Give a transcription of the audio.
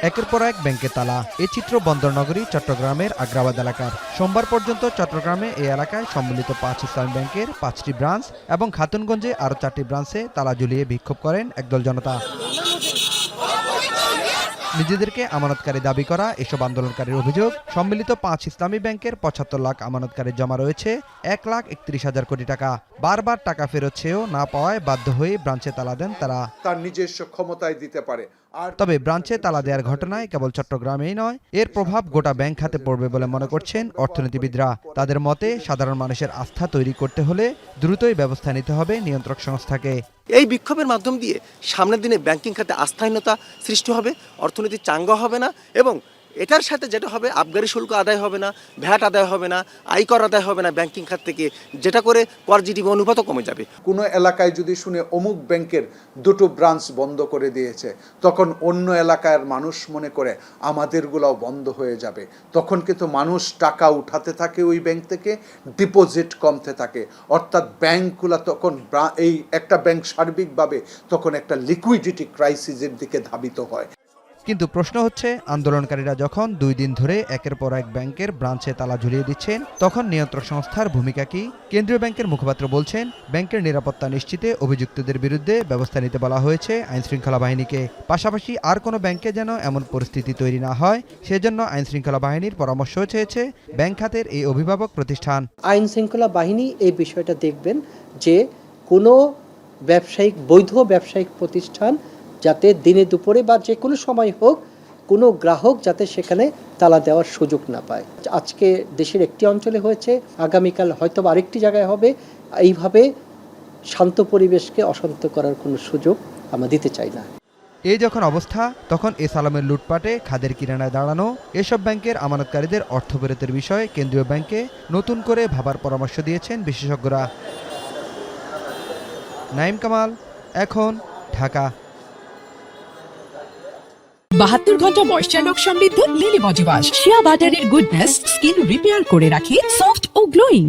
একের পর এক ব্যাংকের তালা। এ চিত্র বন্দরনগরী চট্টগ্রামের আগ্রাবাদ এলাকার। সোমবার পর্যন্ত চট্টগ্রামে এই এলাকায় সম্মিলিত ৫ ইসলামী ব্যাংকের ৫টি ব্রাঞ্চ এবং খাতুনগঞ্জে আরও ৪টি ব্রাঞ্চে তালা ঝুলিয়ে বিক্ষোভ করেন একদল জনতা। নিজেদেরকে আমানতকারী দাবি করা এসব আন্দোলনকারীর অভিযোগ, সম্মিলিত ৫ ইসলামী ব্যাংকের ৭৫ লাখ আমানতকারীর জমা রয়েছে ১,৩১,০০০ কোটি টাকা। বারবার টাকা ফেরত চেয়েও না পাওয়ায় বাধ্য হয়ে ব্রাঞ্চে তালা দেন তারা। তার নিজস্ব ক্ষমতায় দিতে পারে। তবে ব্রাঞ্চে তালা দেওয়ার ঘটনায় কেবল চট্টগ্রামেই নয়, এর প্রভাব গোটা ব্যাংক খাতে পড়বে বলে মনে করছেন অর্থনীতিবিদরা। তাদের মতে, সাধারণ মানুষের আস্থা তৈরি করতে হলে দ্রুতই ব্যবস্থা নিতে হবে নিয়ন্ত্রক সংস্থাকে। এই বিক্ষোভের মাধ্যম দিয়ে সামনের দিনে ব্যাংকিং খাতে আস্থাহীনতা সৃষ্টি হবে, অর্থনীতি চাঙ্গা হবে না এবং এটার সাথে যেটা হবে, আবগারি শুল্ক আদায় হবে না, ভ্যাট আদায় হবে না, আয়কর আদায় হবে না ব্যাংকিং খাত থেকে, যেটা করে কর জিডিপি অনুপাতও কমে যাবে। কোনো এলাকায় যদি শুনে অমুক ব্যাংকের 2টো ব্রাঞ্চ বন্ধ করে দিয়েছে, তখন অন্য এলাকার মানুষ মনে করে আমাদেরগুলোও বন্ধ হয়ে যাবে। তখন কিন্তু মানুষ টাকা উঠাতে থাকে ওই ব্যাংক থেকে, ডিপোজিট কমতে থাকে। অর্থাৎ ব্যাংকগুলো তখন এই একটা ব্যাংক সার্বিকভাবে তখন একটা লিকুইডিটি ক্রাইসিসের দিকে ধাবিত হয়। কিন্তু প্রশ্ন হচ্ছে, আন্দোলনকারীরা যখন 2 দিন ধরে একের পর এক ব্যাংকের ব্রাঞ্চে তালা ঝুলিয়ে দিচ্ছেন, তখন নিয়ন্ত্রক সংস্থার ভূমিকা কি? কেন্দ্রীয় ব্যাংকের মুখপাত্র বলছেন, ব্যাংকের নিরাপত্তা নিশ্চিতে অভিযুক্তদের বিরুদ্ধে ব্যবস্থা নিতে বলা হয়েছে আইনশৃঙ্খলা বাহিনীকে। পাশাপাশি আর কোনো ব্যাংকে যেন এমন পরিস্থিতি তৈরি না হয়, সেজন্য আইনশৃঙ্খলা বাহিনীর পরামর্শ চেয়েছে ব্যাংক খাতের এই অভিভাবক প্রতিষ্ঠান। আইনশৃঙ্খলা বাহিনী এই বিষয়টা দেখবেন যে কোনো বৈধ ব্যবসায়িক প্রতিষ্ঠান যাতে দিনে দুপুরে বা যে কোনো সময় হোক, কোনো গ্রাহক যাতে সেখানে তালা দেওয়ার সুযোগ না পায়। আজকে দেশের একটি অঞ্চলে হয়েছে, আগামীকাল হয়তো আরেকটি জায়গায় হবে। এইভাবে শান্ত পরিবেশকে অশান্ত করার কোনো সুযোগ আমরা দিতে চাই না। এই যখন অবস্থা, তখন এস আলমের লুটপাটে খাদের কিনারায় দাঁড়ানো এসব ব্যাংকের আমানতকারীদের অর্থ ফেরতের বিষয়ে কেন্দ্রীয় ব্যাংকে নতুন করে ভাবার পরামর্শ দিয়েছেন বিশেষজ্ঞরা। নাঈম কামাল, এখন, ঢাকা। ৭২ ঘন্টা ময়েশ্চার লক সমৃদ্ধ লিলি বডি ওয়াশ। শিয়া বাটারের গুডনেস স্কিন রিপেয়ার করে রাখে সফট ও গ্লোয়িং।